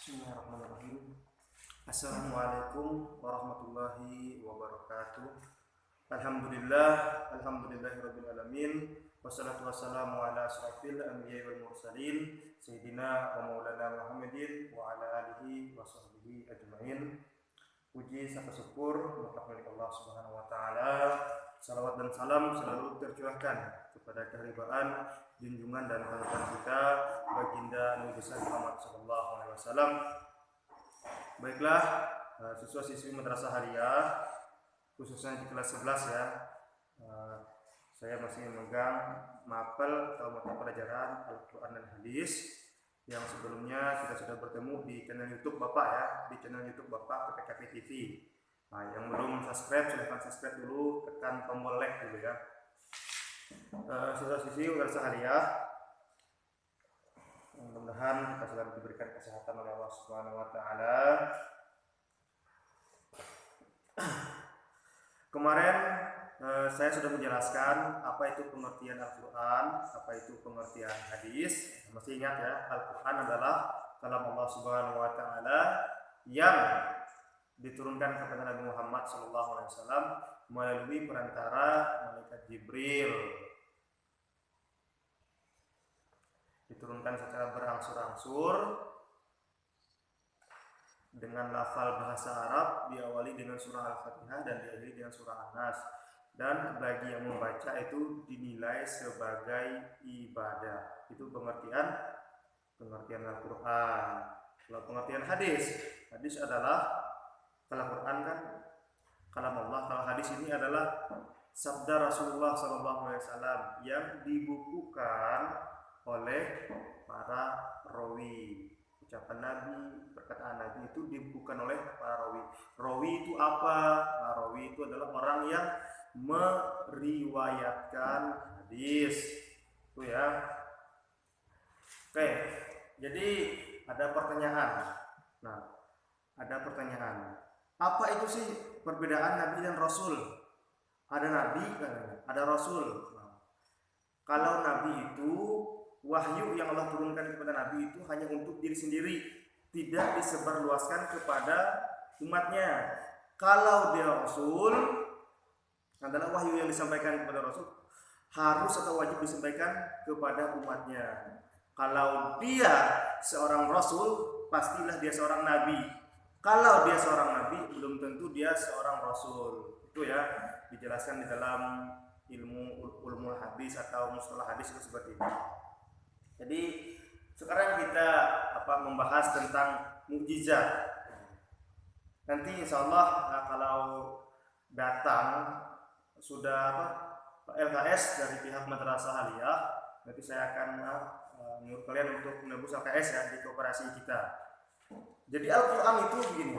Bismillahirrahmanirrahim. Assalamualaikum warahmatullahi wabarakatuh. Alhamdulillahirabbil alamin. Wassalatu wassalamu ala asyrafil anbiya'i wal mursalin sayyidina wa maulana Muhammadin wa ala alihi wa sahbihi ajmain. Puji serta syukur mutlak milik Allah Subhanahu wa taala. Salawat dan salam selalu tercurahkan kepada kehormatan, junjungan dan panutan kita baginda Nabi besar Muhammad sallallahu alaihi wasallam. Baiklah, siswa-siswi Madrasah Aliyah khususnya di kelas 11 ya. Saya masih memegang mapel atau mata pelajaran Al-Qur'an dan Hadis yang sebelumnya kita sudah bertemu di channel YouTube Bapak ya, di channel YouTube Bapak PPKP TV. Nah, yang belum subscribe silahkan subscribe dulu, tekan tombol like dulu ya. Siswa-siswi Madrasah Aliyah, mudah-mudahan kita selalu diberikan kesehatan oleh Allah Subhanahu wa taala. Kemarin saya sudah menjelaskan apa itu pengertian Al-Qur'an, apa itu pengertian hadis. Masih ingat ya, Al-Qur'an adalah kalam Allah Subhanahu wa taala yang diturunkan kepada Nabi Muhammad SAW melalui perantara malaikat Jibril. Diturunkan secara berangsur-angsur dengan lafal bahasa Arab, diawali dengan surah Al-Fatihah dan diakhiri dengan surah An-Nas. Dan bagi yang membaca itu dinilai sebagai ibadah. Itu pengertian Al-Qur'an. Kalau pengertian hadis adalah, kalau Quran kan kalam Allah, kalau hadis ini adalah sabda Rasulullah SAW yang dibukukan oleh para rawi. Ucapan Nabi, perkataan Nabi itu dibukukan oleh para rawi. Rawi itu apa? Nah, rawi itu adalah orang yang meriwayatkan hadis. Itu ya. Oke, jadi ada pertanyaan. Nah, ada pertanyaan. Apa itu sih perbedaan Nabi dan Rasul? Ada Nabi, ada Rasul. Nah, kalau Nabi itu wahyu yang Allah turunkan kepada Nabi itu hanya untuk diri sendiri, tidak disebarluaskan kepada umatnya. Kalau dia Rasul adalah wahyu yang disampaikan kepada Rasul, harus atau wajib disampaikan kepada umatnya. Kalau dia seorang Rasul, pastilah dia seorang Nabi. Kalau dia seorang Nabi, belum tentu dia seorang Rasul. Itu ya, dijelaskan di dalam ilmu ulumul hadis atau mustalah hadis itu seperti ini. Jadi sekarang kita membahas tentang mukjizat. Nanti insya Allah kalau datang sudah LKS dari pihak Madrasah Aliyah, nanti saya akan menyuruh kalian untuk menebus LKS ya di koperasi kita. Jadi Al-Qur'an itu begini.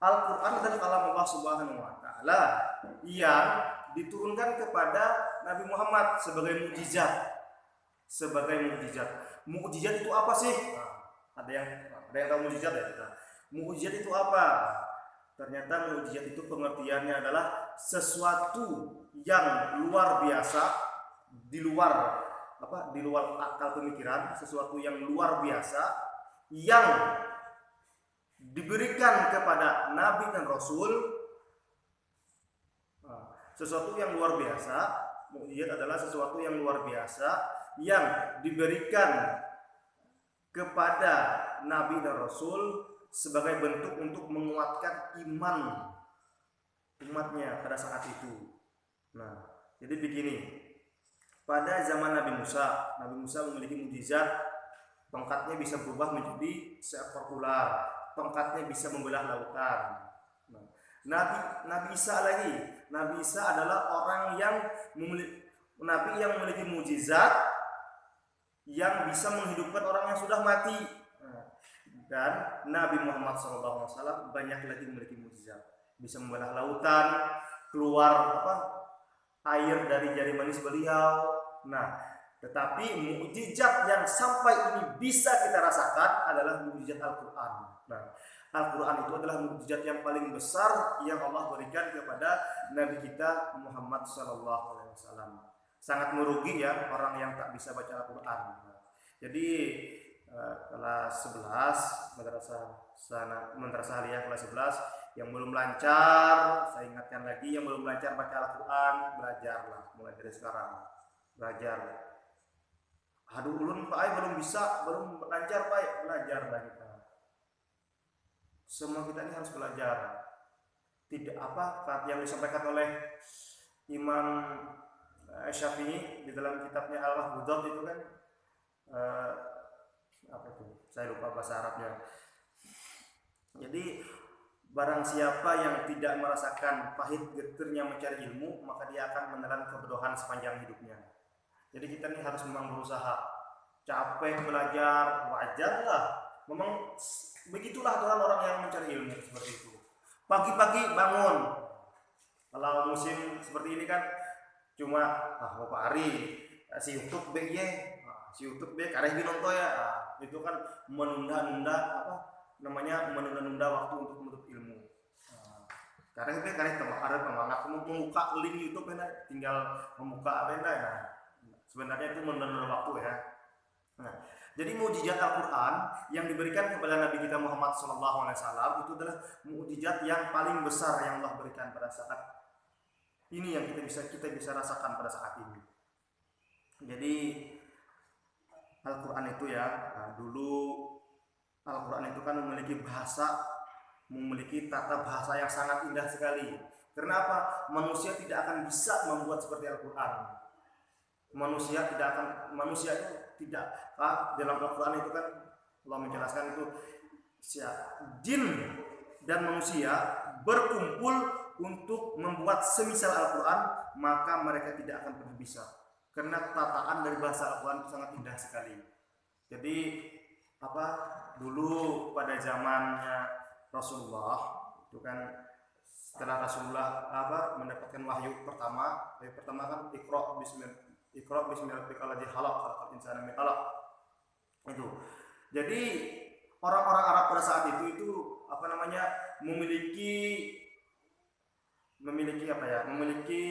Al-Qur'an adalah kalam Allah Subhanahu wa taala yang diturunkan kepada Nabi Muhammad sebagai mukjizat. Mukjizat itu apa sih? Ada yang tahu mukjizat ya? Mukjizat itu apa? Ternyata mukjizat itu pengertiannya adalah sesuatu yang luar biasa, di luar akal pemikiran, sesuatu yang luar biasa yang diberikan kepada Nabi dan Rasul. Sesuatu yang luar biasa, mukjizat adalah sesuatu yang luar biasa yang diberikan kepada Nabi dan Rasul sebagai bentuk untuk menguatkan iman umatnya pada saat itu. Nah, jadi begini. Pada zaman Nabi Musa memiliki mukjizat. Tongkatnya bisa berubah menjadi seekor ular. Tongkatnya bisa membelah lautan. Nabi Isa lagi. Nabi Isa adalah orang yang Nabi yang memiliki mukjizat yang bisa menghidupkan orang yang sudah mati. Dan Nabi Muhammad SAW banyak lagi memiliki mukjizat. Bisa membelah lautan, keluar air dari jari manis beliau. Tetapi mukjizat yang sampai ini bisa kita rasakan adalah mukjizat Al-Qur'an. Al-Qur'an itu adalah mukjizat yang paling besar yang Allah berikan kepada Nabi kita Muhammad SAW. Sangat merugi ya orang yang tak bisa baca Al-Qur'an. Jadi kelas 11 madrasah aliyah kelas 11. Yang belum lancar, saya ingatkan lagi, yang belum lancar baca Al-Quran, belajarlah mulai dari sekarang. Belajar. Aduh ulun Pak belum bisa, belum lancar Pak, belajarlah kita. Semua kita ini harus belajar. Tidak apa yang disampaikan oleh Imam Syafi'i di dalam kitabnya Al-Mahfudhat itu kan apa tuh? Saya lupa bahasa Arabnya. Jadi barang siapa yang tidak merasakan pahit getirnya mencari ilmu, maka dia akan menelan kebodohan sepanjang hidupnya. Jadi kita ini harus memang berusaha. Capek belajar, wajarlah. Memang begitulah Tuhan orang yang mencari ilmu seperti itu. Pagi-pagi bangun. Kalau musim seperti ini kan cuma Bapak Ari si YouTube BY, si YouTube BY kareh binonto ya. Itu kan menunda-nunda menunda-nunda waktu untuk menuntut ilmu. Karena itu ada semangat membuka link YouTube ya, tinggal membuka apa ya. Sebenarnya itu menunda waktu ya. Nah, jadi mukjizat Al-Quran yang diberikan kepada Nabi kita Muhammad SAW itu adalah mukjizat yang paling besar yang Allah berikan pada saat ini, yang kita bisa rasakan pada saat ini. Jadi Al-Quran itu ya, dulu Al-Quran itu kan memiliki tata bahasa yang sangat indah sekali. Kenapa? Manusia tidak akan bisa membuat seperti Al-Quran. Manusia itu tidak, dalam Al-Quran itu kan Allah menjelaskan itu jin dan manusia berkumpul untuk membuat semisal Al-Quran, maka mereka tidak akan pernah bisa, karena tataan dari bahasa Al-Quran itu sangat indah sekali. Jadi dulu pada zamannya Rasulullah itu kan, setelah Rasulullah mendapatkan wahyu pertama kan Iqra bismi rabbikal ladzi khalaq, khalaqal insana min 'alaq. Itu. Jadi orang-orang Arab pada saat itu memiliki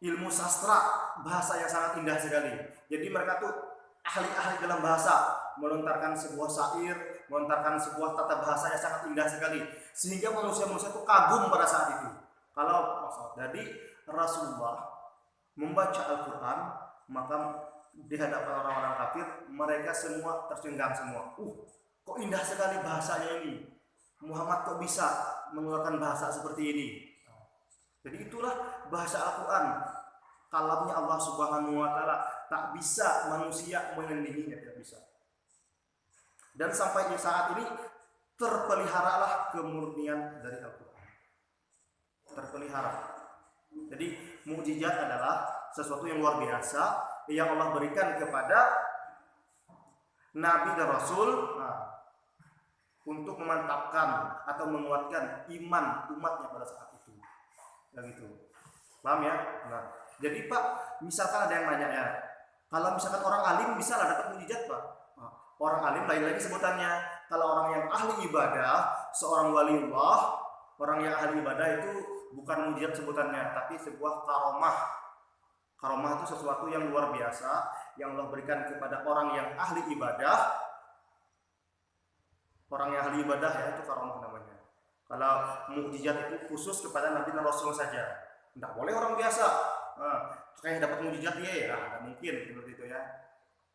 ilmu sastra bahasa yang sangat indah sekali. Jadi mereka tuh ahli-ahli dalam bahasa, melontarkan sebuah syair, melontarkan sebuah tata bahasa yang sangat indah sekali, sehingga manusia-manusia itu kagum pada saat itu. Jadi Rasulullah membaca Al-Quran, maka di hadapan orang-orang kafir mereka semua tercengang semua. Kok indah sekali bahasanya ini. Muhammad kok bisa mengeluarkan bahasa seperti ini. Jadi itulah bahasa Al-Quran. Kalamnya Allah Subhanahu wa Ta'ala, tak bisa manusia menandinginya, tidak bisa. Dan sampai saat ini terpeliharalah kemurnian dari Al-Quran. Terpelihara. Jadi mukjizat adalah sesuatu yang luar biasa yang Allah berikan kepada Nabi dan Rasul untuk memantapkan atau menguatkan iman umatnya pada saat itu. Begitu. Paham ya? Nah, jadi Pak, misalkan ada yang nanya ya, kalau misalkan orang alim bisa lah dapat mukjizat Pak. Orang alim lain lagi sebutannya. Kalau orang yang ahli ibadah, seorang waliullah, orang yang ahli ibadah itu bukan mukjizat sebutannya, tapi sebuah karomah. Karomah itu sesuatu yang luar biasa yang Allah berikan kepada orang yang ahli ibadah. Orang yang ahli ibadah ya, itu karomah namanya. Kalau mukjizat itu khusus kepada Nabi dan Rasul saja. Tidak boleh orang biasa. Kayak dapat mukjizat ya, tidak mungkin seperti itu ya.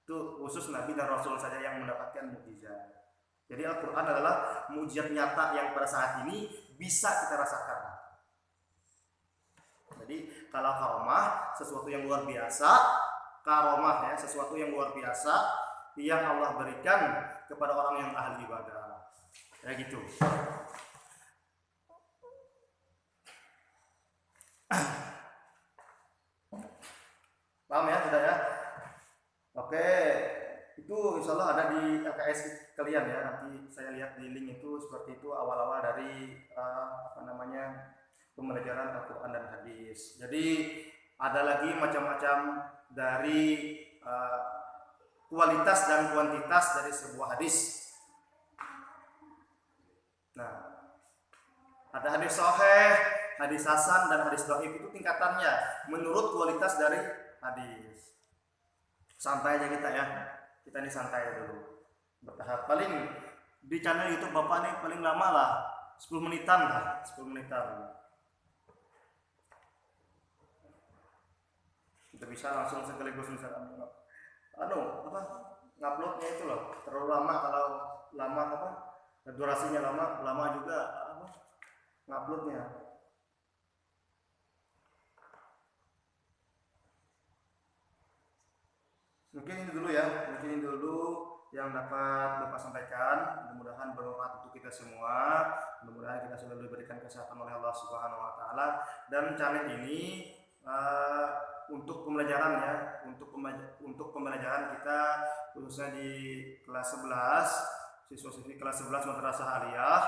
Itu khusus Nabi dan Rasul saja yang mendapatkan mukjizat. Jadi Al-Quran adalah mukjizat nyata yang pada saat ini bisa kita rasakan. Jadi kalau karomah sesuatu yang luar biasa, sesuatu yang luar biasa yang Allah berikan kepada orang yang ahli ibadah. Ya gitu. Paham ya, sudah ya? Oke, itu insya Allah ada di LKS kalian ya. Nanti saya lihat di link itu seperti itu awal-awal dari pembelajaran Al-Quran dan hadis. Jadi ada lagi macam-macam dari kualitas dan kuantitas dari sebuah hadis. Nah, ada hadis sahih, hadis hasan dan hadis dhaif, itu tingkatannya menurut kualitas dari hadis. Santai aja kita ya. Kita ini santai dulu. bertahap. Paling di channel YouTube Bapak nih paling lama lah 10 menitan lah, 10 menitan. Kita bisa langsung sekaligus misalkan apa nguploadnya itu loh terlalu lama, kalau lama apa durasinya lama juga apa nguploadnya. Mungkin ini dulu ya, mungkin ini dulu yang dapat Bapak sampaikan. Mudah-mudahan bermanfaat untuk kita semua. Mudah-mudahan kita selalu diberikan kesehatan oleh Allah Subhanahu wa taala, dan channel ini untuk pembelajaran ya, untuk pembelajaran kita khususnya di kelas 11, siswa-siswi kelas 11 Madrasah Aliyah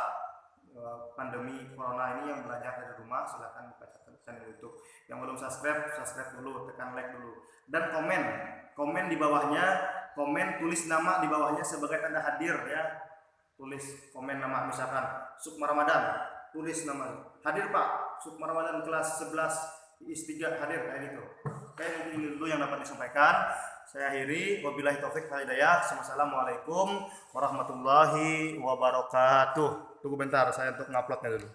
pandemi corona ini yang belajar dari rumah. Silahkan buka channel YouTube. Yang belum subscribe dulu, tekan like dulu, dan komen di bawahnya, tulis nama di bawahnya sebagai tanda hadir ya. Tulis komen nama, misalkan Sukma Ramadan, tulis nama hadir Pak Sukma Ramadan kelas 11 IS3 hadir, kayak gitu. Oke, mungkin ini dulu yang dapat disampaikan. Saya akhiri, wabillahi taufik wal hidayah. Assalamualaikum warahmatullahi wabarakatuh. Tunggu bentar, saya untuk nguploadnya dulu.